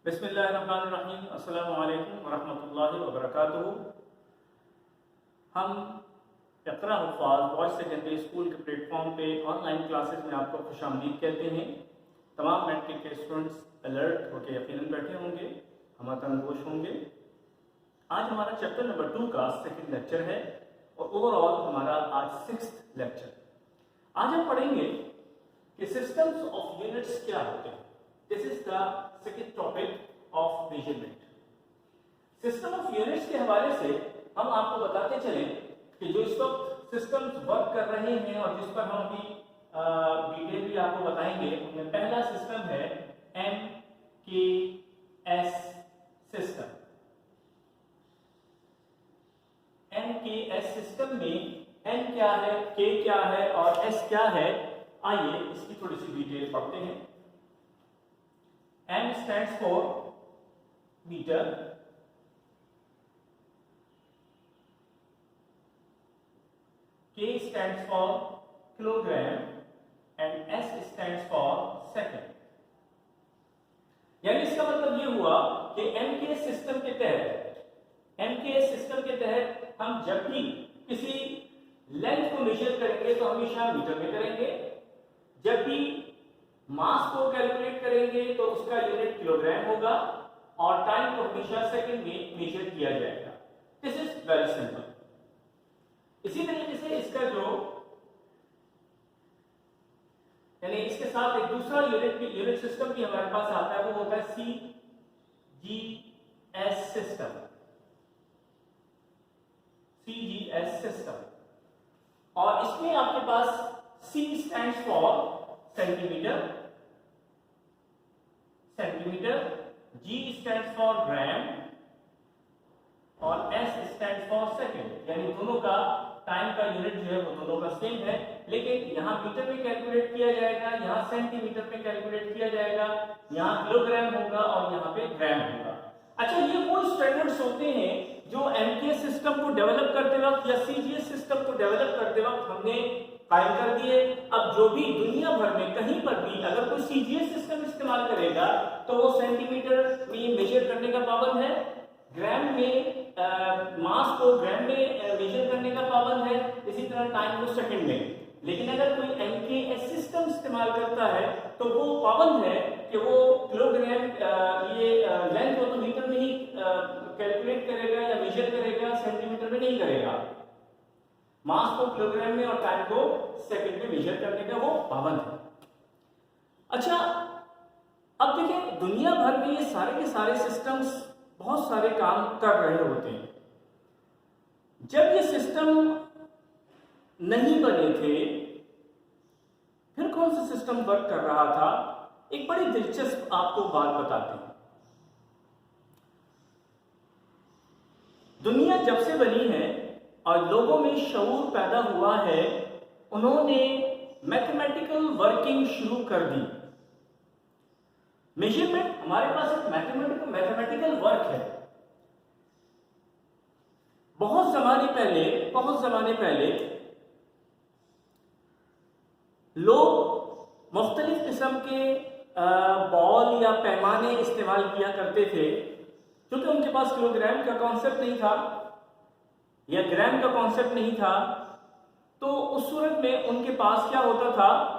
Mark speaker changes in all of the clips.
Speaker 1: बिस्मिल्लाहिर्रहमानिर्रहीम। अस्सलामु अलैकुम वरहमतुल्लाहि वबरकातुहू। हम इक़रा हुफ़ाज़ बॉयज़ सेकेंडरी स्कूल के प्लेटफॉर्म पे ऑनलाइन क्लासेस में आपको खुशामदीद कहते हैं। तमाम मैट्रिक के स्टूडेंट्स अलर्ट होकर यकीनन बैठे होंगे, हम तंदुरुस्त होंगे। आज हमारा चैप्टर नंबर 2 का सेकंड लेक्चर है और ओवरऑल हमारा आज 6th लेक्चर। आज हम पढ़ेंगे कि सिस्टम्स ऑफ यूनिट्स क्या होते हैं। This is the second topic of measurement. System of units के हवाले से हम आपको बताते चलें कि जो इस वक्त सिस्टम्स वर्क कर रहे हैं और जिस पर हम अभी डिटेल भी आपको बताएंगे, उनमें पहला सिस्टम है MKS सिस्टम। MKS सिस्टम में N क्या है, K क्या है और S क्या है, आइए इसकी थोड़ी सी डिटेल पढ़ते हैं। M stands for meter, K stands for kilogram and S stands for second। यानी इसका मतलब ये हुआ कि MKS सिस्टम के तहत हम जब भी किसी लेंथ को मेजर करेंगे तो हमेशा मीटर में करेंगे, जब भी मास को कैलकुलेट करेंगे तो उसका यूनिट किलोग्राम होगा और टाइम को हमेशा सेकंड में मेजर किया जाएगा। This is very simple. इसी तरीके से इसका जो यानी इसके साथ एक दूसरा यूनिट सिस्टम भी हमारे पास आता है, वो होता है CGS सिस्टम। CGS सिस्टम और इसमें आपके पास C stands for centimetre, G stands for ग्राम और S stands for सेकंड। यानी दोनों का टाइम का यूनिट जो है वो दोनों का सेम है, लेकिन यहाँ मीटर में कैलकुलेट किया जाएगा, यहाँ सेंटीमीटर में कैलकुलेट किया जाएगा, यहाँ किलोग्राम होगा और यहाँ पे ग्राम होगा। अच्छा, ये वो स्टैंडर्ड्स होते हैं जो MKS सिस्टम को डेवलप करते वक्त या CGS सिस्टम को डेवलप करते वक्त हमने कायम कर दिए। अब जो भी दुनिया भर में कहीं पर भी अगर कोई CGS सिस्टम इस्तेमाल करेगा तो वो सेंटीमीटर में मेजर करने का पाबंद है, ग्राम में मास को ग्राम में मेजर करने का पाबंद है, इसी तरह टाइम को सेकंड में। लेकिन अगर कोई MKS सिस्टम इस्तेमाल करता है तो वो पाबंद है कि वो किलोग्राम ये लेंथ को तो मीटर में ही कैलकुलेट करेगा या मेजर करेगा, सेंटीमीटर में नहीं करेगा। मास को किलोग्राम में और टाइम को सेकंड में मेजर करने का वो पाबंद है। अच्छा, अब देखिए दुनिया भर में ये सारे के सारे सिस्टम्स बहुत सारे काम कर रहे होते हैं। जब ये सिस्टम नहीं बने थे, फिर कौन सा सिस्टम वर्क कर रहा था, एक बड़ी दिलचस्प आपको बात बताते हैं। दुनिया जब से बनी है और लोगों में शऊर पैदा हुआ है, उन्होंने मैथमेटिकल वर्किंग शुरू कर दी। मेजरमेंट हमारे पास एक मैथमेटिकल वर्क है। बहुत जमाने पहले लोग मुख्तलिफ किस्म के बॉल या पैमाने इस्तेमाल किया करते थे, क्योंकि उनके पास किलोग्राम का कॉन्सेप्ट नहीं था या ग्राम का कॉन्सेप्ट नहीं था। तो उस सूरत में उनके पास क्या होता था,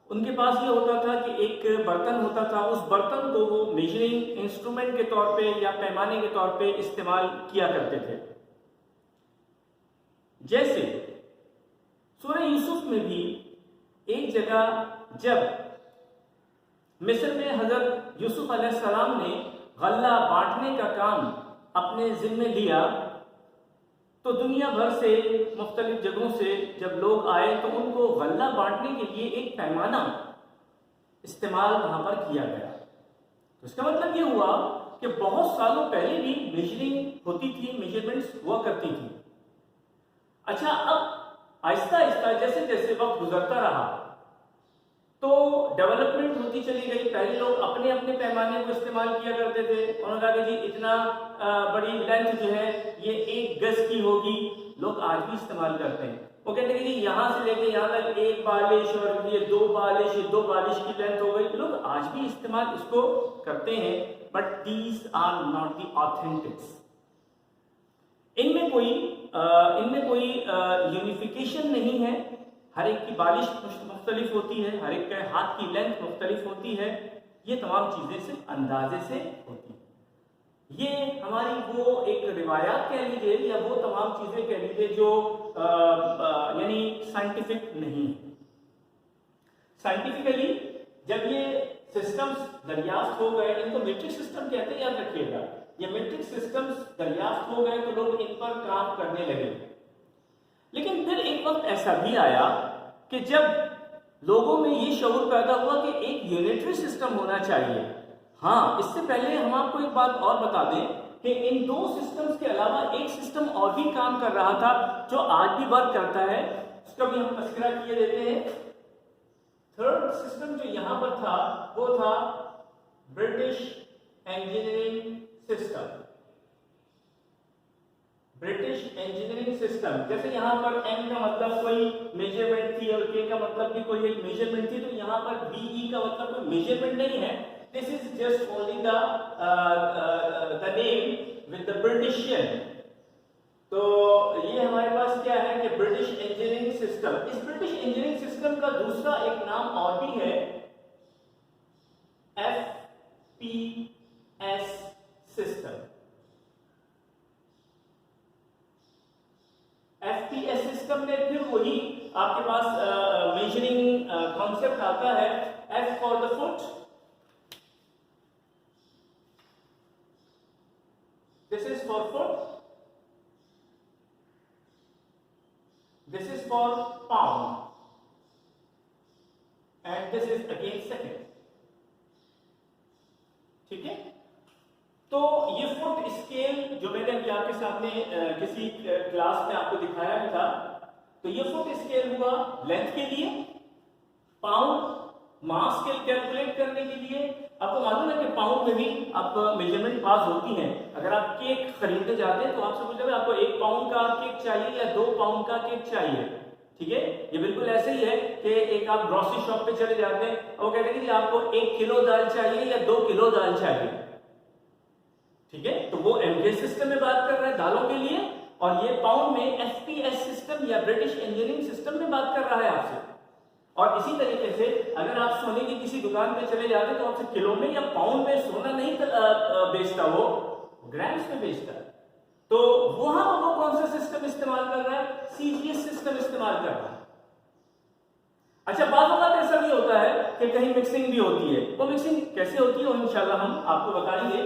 Speaker 1: उनके पास ये होता था कि एक बर्तन होता था, उस बर्तन को वो मेजरिंग इंस्ट्रूमेंट के तौर पे या पैमाने के तौर पे इस्तेमाल किया करते थे। जैसे सूरह यूसुफ में भी एक जगह जब मिस्र में हजरत यूसुफ अलैहिस्सलाम ने गल्ला बांटने का काम अपने जिम्मे लिया, तो दुनिया भर से मुख्तलिफ जगहों से जब लोग आए तो उनको गल्ला बांटने के लिए एक पैमाना इस्तेमाल वहां पर किया गया। तो इसका मतलब ये हुआ कि बहुत सालों पहले भी मेजरिंग होती थी, मेजरमेंट्स हुआ करती थी। अच्छा, अब आहिस्ता आहिस्ता जैसे जैसे वक्त गुजरता रहा तो डेवलपमेंट होती चली गई। पहले लोग अपने अपने पैमाने को इस्तेमाल किया करते थे। उन्होंने कहा कि जी इतना बड़ी लेंथ जो है ये 1 गज की होगी, लोग आज भी इस्तेमाल करते हैं। वो कहते हैं कि यहाँ से लेके यहाँ तक 1 बालिश और ये 2 बालिश, ये 2 बालिश की लेंथ हो गई। लोग आज भी इस्तेमाल इसको करते हैं, but these are not the authentics. इनमें कोई यूनिफिकेशन नहीं है। हर एक की बालिश मुख्तलिफ होती है, हर एक के हाथ की लेंथ मुख्तलिफ होती है। ये तमाम चीजें सिर्फ अंदाजे से होती हैं। ये हमारी वो एक रिवायात कह लीजिए या वो तमाम चीजें कह लीजिए जो यानी साइंटिफिक नहीं है। साइंटिफिकली जब ये सिस्टम्स दरियाफ्त हो गए, इनको मीट्रिक सिस्टम कहते हैं, याद रखिएगा। ये मीट्रिक सिस्टम्स दरियाफ्त हो गए तो लोग इन पर काम करने लगे। लेकिन फिर एक वक्त ऐसा भी आया कि जब लोगों में ये शऊर पैदा हुआ कि एक यूनिटरी सिस्टम होना चाहिए। हाँ, इससे पहले हम आपको एक बात और बता दें कि इन 2 सिस्टम्स के अलावा एक सिस्टम और भी काम कर रहा था जो आज भी वर्क करता है। उसका भी हम तस्करा किए देते हैं। थर्ड सिस्टम जो यहां पर था वो था British engineering system. British engineering system, जैसे यहाँ पर M का मतलब कोई मेजरमेंट थी और K का मतलब भी कोई एक मेजरमेंट थी, तो यहाँ पर BE का मतलब कोई मेजरमेंट नहीं है। This is just only the name with the Britishan। तो ये हमारे पास क्या है कि ब्रिटिश इंजीनियरिंग सिस्टम। इस ब्रिटिश इंजीनियरिंग सिस्टम का दूसरा एक नाम और भी है, FPS सिस्टम। FPS सिस्टम में फिर वही आपके पास मेजरिंग कॉन्सेप्ट आता है। F for the foot, this is for foot, this is for pound, and this is again second। ठीक है, तो ये फुट स्केल जो मैंने अभी आपके सामने किसी क्लास में आपको दिखाया भी था, तो ये फुट स्केल हुआ लेंथ के लिए, पाउंड मास स्केल कैलकुलेट करने के लिए। आपको मालूम है कि पाउंड में भी आप मेजरमेंट पास होती हैं। अगर आप केक खरीदने जाते हैं तो आपसे पूछा आपको 1 पाउंड का केक चाहिए या 2 पाउंड का केक चाहिए। ठीक है, ये बिल्कुल ऐसे ही है कि एक आप ग्रोसरी शॉप पे चले जाते हैं और वो कहते हैं कि आपको 1 किलो दाल चाहिए या 2 किलो दाल चाहिए। ठीक है, तो वो एमके सिस्टम में बात कर रहा है दालों के लिए, और ये पाउंड में एफपीएस सिस्टम या ब्रिटिश इंजीनियरिंग सिस्टम में बात कर रहा है आपसे। और इसी तरीके से अगर आप सोने की किसी दुकान पे चले जाते हैं तो आपसे किलो में या पाउंड में सोना नहीं बेचता, वो ग्राम्स में बेचता है। तो वहां पर वो कौन सा सिस्टम इस्तेमाल कर रहा है? सीजीएस सिस्टम इस्तेमाल कर रहा है। अच्छा, बात होगा तो ऐसा भी होता है कि कहीं मिक्सिंग भी होती है। वो मिक्सिंग कैसे होती है इंशाल्लाह हम आपको बताएंगे।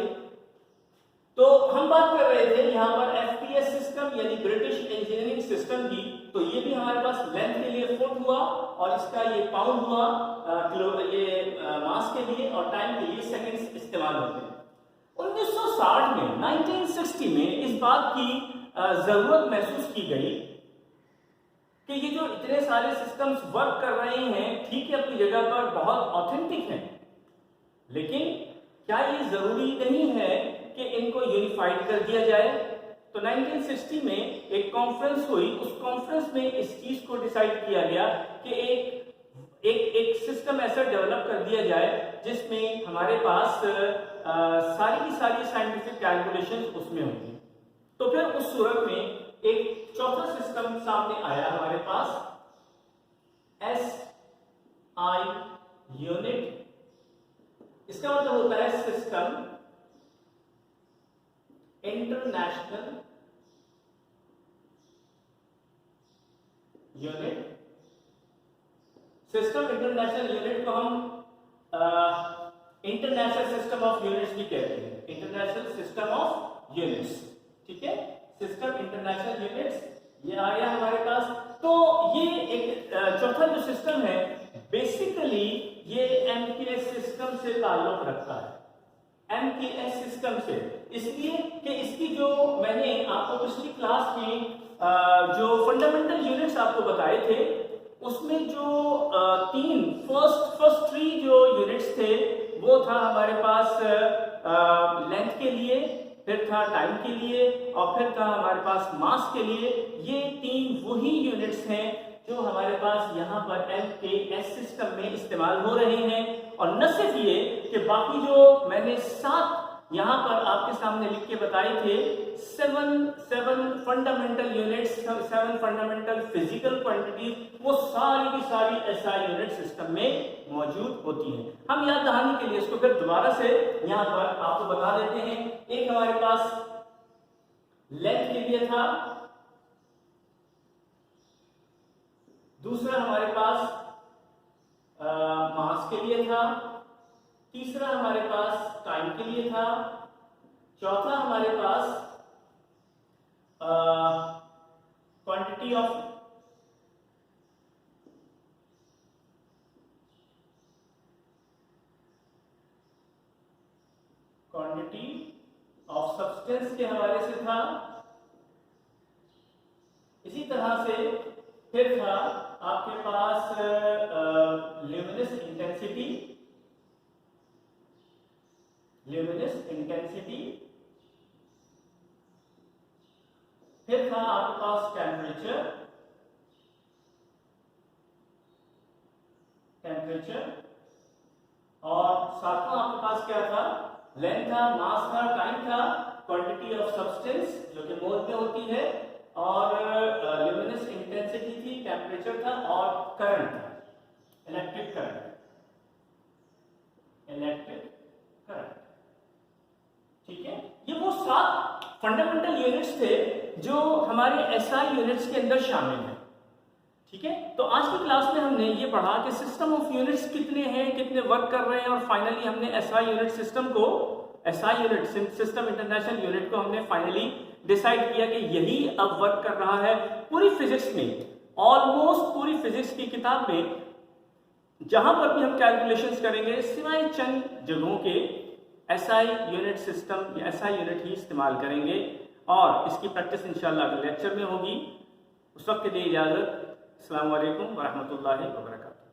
Speaker 1: तो हम बात कर रहे थे यहाँ पर एफपीएस सिस्टम यानी ब्रिटिश इंजीनियरिंग सिस्टम की। तो ये भी हमारे पास लेंथ के लिए फुट हुआ और इसका ये पाउंड हुआ, ये मास के लिए, और टाइम के लिए सेकंड्स इस्तेमाल होते हैं। 1960 में 1960 में इस बात की जरूरत महसूस की गई कि ये जो इतने सारे सिस्टम्स वर्क कर रहे हैं, ठीक है, अपनी जगह पर बहुत ऑथेंटिक हैं, लेकिन क्या ये जरूरी नहीं है कि इनको यूनिफाइड कर दिया जाए? तो 1960 में एक कॉन्फ्रेंस हुई। उस कॉन्फ्रेंस में इस चीज को डिसाइड किया गया कि एक सिस्टम ऐसा डेवलप कर दिया जाए जिसमें हमारे पास सारी की सारी साइंटिफिक कैलकुलेशंस उसमें होंगी। तो फिर उस सूरत में एक चौथा सिस्टम सामने आया हमारे पास, एसआई यूनिट। इसका मतलब होता है system international unit. System international unit को हम इंटरनेशनल सिस्टम ऑफ यूनिट्स भी कहते हैं, इंटरनेशनल सिस्टम ऑफ यूनिट्स। ठीक है, सिस्टम इंटरनेशनल यूनिट्स ये आ गया हमारे पास। तो ये एक चौथा जो सिस्टम है, बेसिकली ये एमकेएस सिस्टम से ताल्लुक रखता है, एमकेएस सिस्टम से, इसलिए कि इसकी जो मैंने आपको पिछली क्लास में जो फंडामेंटल यूनिट्स आपको बताए थे, उसमें जो फर्स्ट थ्री जो यूनिट्स थे वो था हमारे पास लेंथ के लिए, फिर था टाइम के लिए और फिर था हमारे पास मास के लिए। ये 3 वही यूनिट्स हैं जो हमारे पास यहाँ पर LKS सिस्टम में इस्तेमाल हो रहे हैं। और न सिर्फ ये कि बाकी जो मैंने 7 यहाँ पर आपके सामने लिख के बताए थे, 7 fundamental units, 7 fundamental physical quantities, वो सारी की सारी SI यूनिट सिस्टम में मौजूद होती हैं। हम याद दहानी के लिए इसको फिर दोबारा से यहाँ पर आपको बता देते हैं। एक हमारे पास लेंथ के लिए था, दूसरा हमारे पास मास के लिए था, तीसरा हमारे पास टाइम के लिए था, चौथा हमारे पास क्वांटिटी ऑफ सब्सटेंस के हवाले से था। इसी तरह से फिर था आपके पास ल्यूमिनस इंटेंसिटी, फिर था आपके पास टेम्परेचर, और सातवां आपके पास क्या था, लेंथ था, मास था, टाइम था, क्वांटिटी ऑफ सब्सटेंस जो कि मोल में होती है, और ल्यूमिनस इंटेंसिटी थी, टेम्परेचर था, और करंट था, इलेक्ट्रिक करंट। ठीक है, ये वो 7 फंडामेंटल यूनिट्स थे जो हमारे SI यूनिट्स के अंदर शामिल हैं। ठीक है, तो आज की क्लास में हमने ये पढ़ा कि सिस्टम ऑफ यूनिट्स कितने हैं, कितने वर्क कर रहे हैं, और फाइनली हमने SI यूनिट सिस्टम को, SI unit system international unit को हमने फाइनली डिसाइड किया कि यही अब वर्क कर रहा है। पूरी फिजिक्स में, ऑलमोस्ट पूरी फिजिक्स की किताब में जहां पर भी हम कैलकुलेशंस करेंगे, सिवाय चंद जगहों के SI यूनिट सिस्टम या SI यूनिट ही इस्तेमाल करेंगे। और इसकी प्रैक्टिस इंशाल्लाह अगले लेक्चर में होगी। उस वक्त के लिए इजाजत। अस्सलाम वालेकुम वरहमतुल्लाहि वबरकातुहू।